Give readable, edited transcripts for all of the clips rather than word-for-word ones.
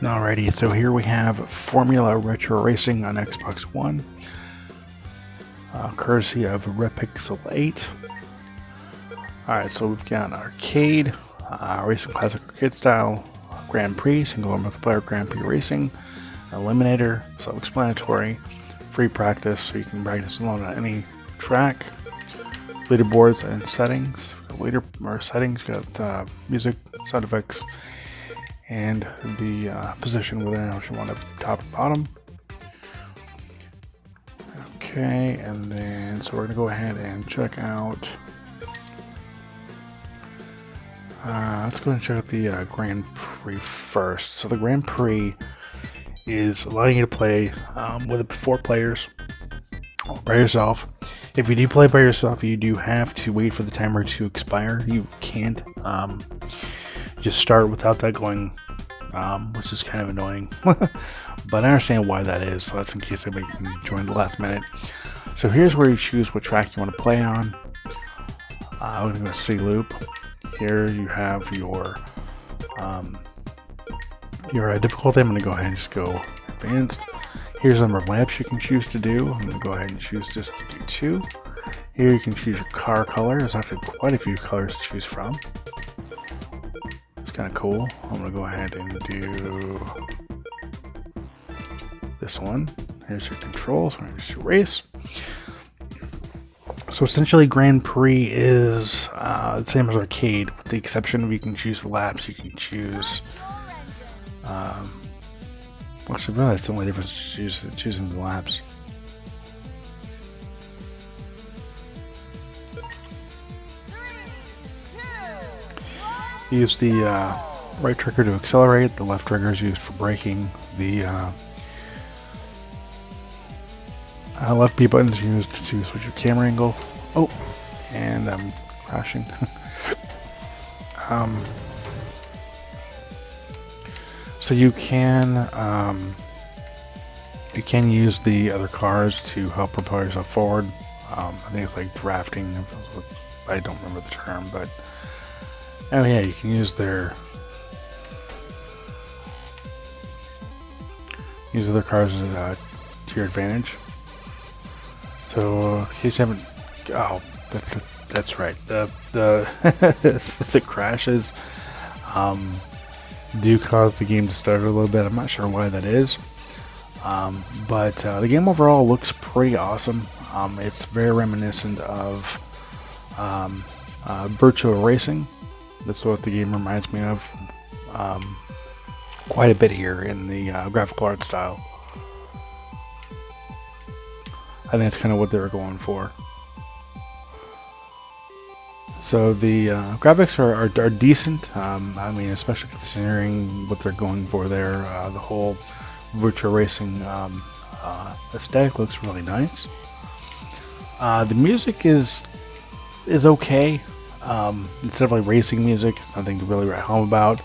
Alrighty, so here we have Formula Retro Racing on Xbox One, courtesy of Repixel 8. Alright, so we've got arcade, racing classic arcade style, Grand Prix, single or multiplayer Grand Prix racing, Eliminator, self-explanatory, free practice, so you can practice alone on any track, leaderboards and settings. Settings, got music, sound effects, and the position within which you want it, top and bottom. Okay, and then so we're gonna go ahead and check out. Let's go ahead and check out the Grand Prix first. So the Grand Prix is allowing you to play with 4 players by yourself. If you do play by yourself, you do have to wait for the timer to expire. You can't just start without that going, which is kind of annoying. But I understand why that is, so that's in case anybody can join the last minute. So here's where you choose what track you want to play on. We're going to go to C loop. Here you have your difficulty. I'm going to go ahead and just go advanced. Here's the number of laps you can choose to do. I'm going to go ahead and choose just to do 2. Here you can choose your car color. There's actually quite a few colors to choose from. It's kind of cool. I'm going to go ahead and do this one. Here's your controls. We're going to race. So essentially Grand Prix is the same as arcade, with the exception of you can choose the laps, you can choose actually, really, that's the only difference to choosing the laps. Use the right trigger to accelerate, the left trigger is used for braking, the left B button is used to switch your camera angle. Oh, and I'm crashing. So you can use the other cars to help propel yourself forward. I think it's like drafting. I don't remember the term, but oh yeah, you can use their cars to your advantage. So in case you haven't, oh, that's right. The the crashes do cause the game to stutter a little bit. I'm not sure why that is, but the game overall looks pretty awesome. It's very reminiscent of virtual racing. That's what the game reminds me of quite a bit here in the graphical art style. I think that's kind of what they were going for. So the graphics are decent. I mean, especially considering what they're going for there. The whole virtual racing aesthetic looks really nice. The music is okay. It's definitely racing music. It's nothing to really write home about.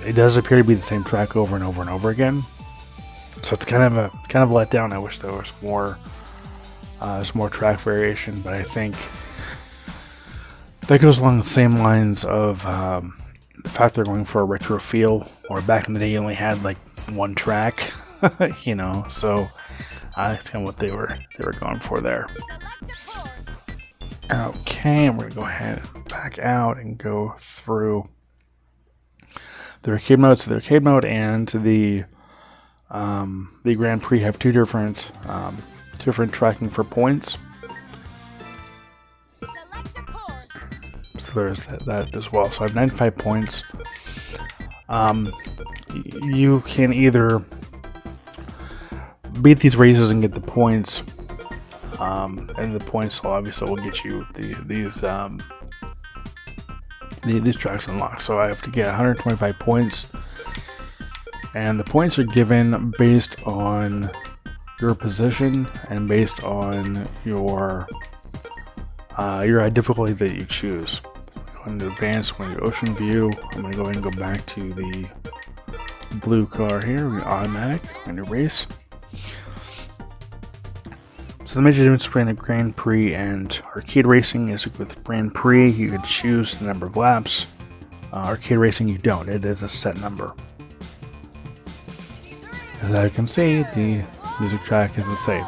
It does appear to be the same track over and over and over again. So it's kind of a letdown. I wish there was more, there's more track variation, but I think that goes along the same lines of the fact they're going for a retro feel, or back in the day you only had like one track, you know. So that's kind of what they were going for there. Okay, and we're gonna go ahead and back out and go through the arcade mode. So the arcade mode and the Grand Prix have two different tracking for points. So there's that as well. So I have 95 points. You can either beat these races and get the points, and the points obviously will get you these tracks unlocked. So I have to get 125 points. And the points are given based on your position and based on your difficulty that you choose. I'm going to advance, I'm going to ocean view. I'm going to go ahead and go back to the blue car here. We're automatic. I'm going to race. So the major difference between a Grand Prix and arcade racing is with Grand Prix, you can choose the number of laps. Arcade racing, you don't. It is a set number. As you can see, the music track is the same.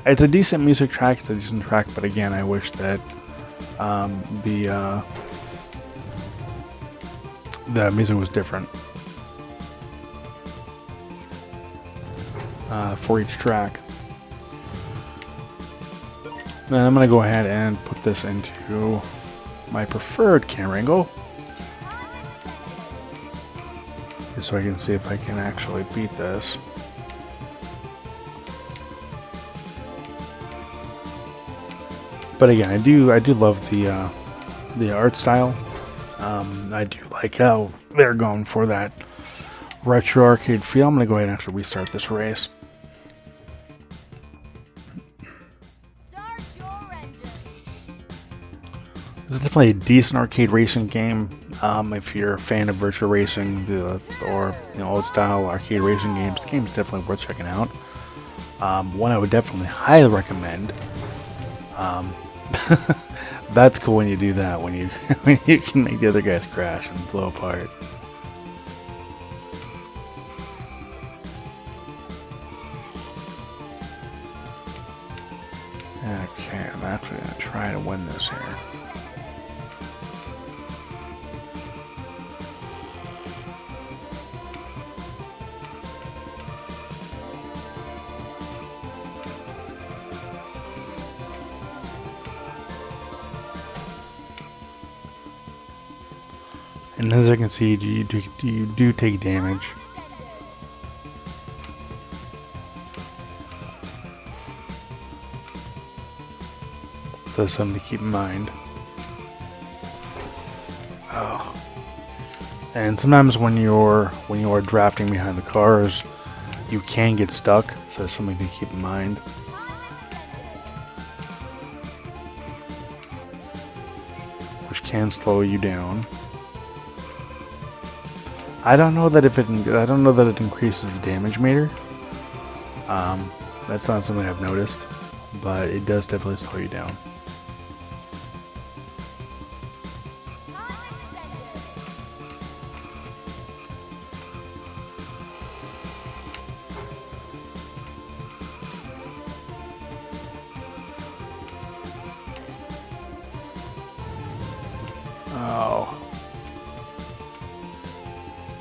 It's a decent music track, it's a decent track, but again, I wish that the music was different for each track. Then I'm going to go ahead and put this into my preferred camera angle, just so I can see if I can actually beat this. But again, I do love the art style. I do like how they're going for that retro arcade feel. I'm gonna go ahead and actually restart this race. This is definitely a decent arcade racing game. If you're a fan of virtual racing or old style arcade racing games, the game's definitely worth checking out. One I would definitely highly recommend. That's cool when you do that, when you when you can make the other guys crash and blow apart. Okay, I'm actually gonna try to win this here. And as I can see, you do take damage. So that's something to keep in mind. Oh. And sometimes when you're drafting behind the cars, you can get stuck. So that's something to keep in mind. Which can slow you down. I don't know that it increases the damage meter. That's not something I've noticed, but it does definitely slow you down. Oh.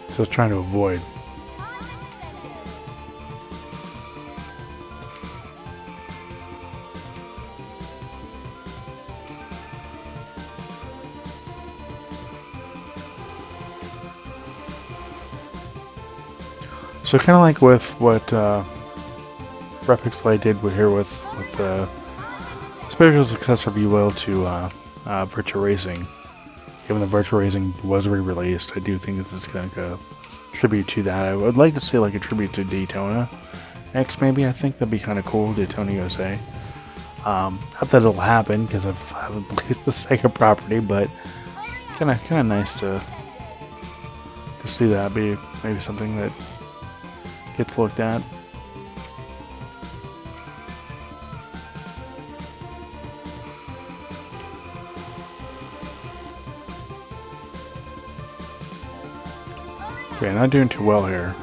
So I was trying to avoid. So kind of like with what Repixel did here with spiritual successor, if you will, to Virtual Racing. Given that Virtual Racing was re-released, I do think this is kind of a tribute to that. I would like to say like a tribute to Daytona X, maybe. I think that'd be kind of cool, Daytona USA. Not that it'll happen because I haven't believe it's a Sega property, but kind of nice to see that be maybe something that gets looked at. Okay, not doing too well here.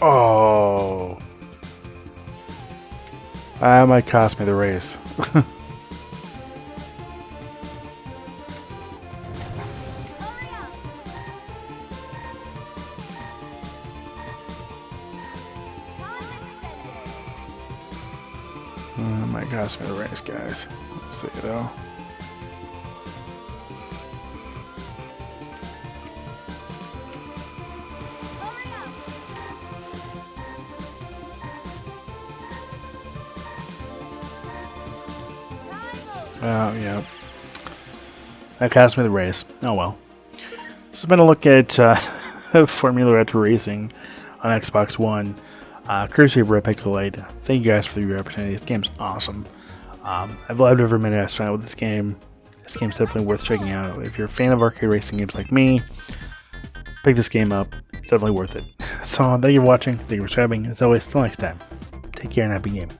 Oh. That might cost me the race. That might cost me the race, guys. Let's see though. Oh, yeah. That cost me the race. Oh well. This has been a look at Formula Retro Racing on Xbox One. Courtesy of Repixel. Thank you guys for your opportunity. This game's awesome. I've loved every minute I spent with this game. This game's definitely worth checking out. If you're a fan of arcade racing games like me, pick this game up. It's definitely worth it. So, thank you for watching. Thank you for subscribing. As always, till next time. Take care and happy gaming.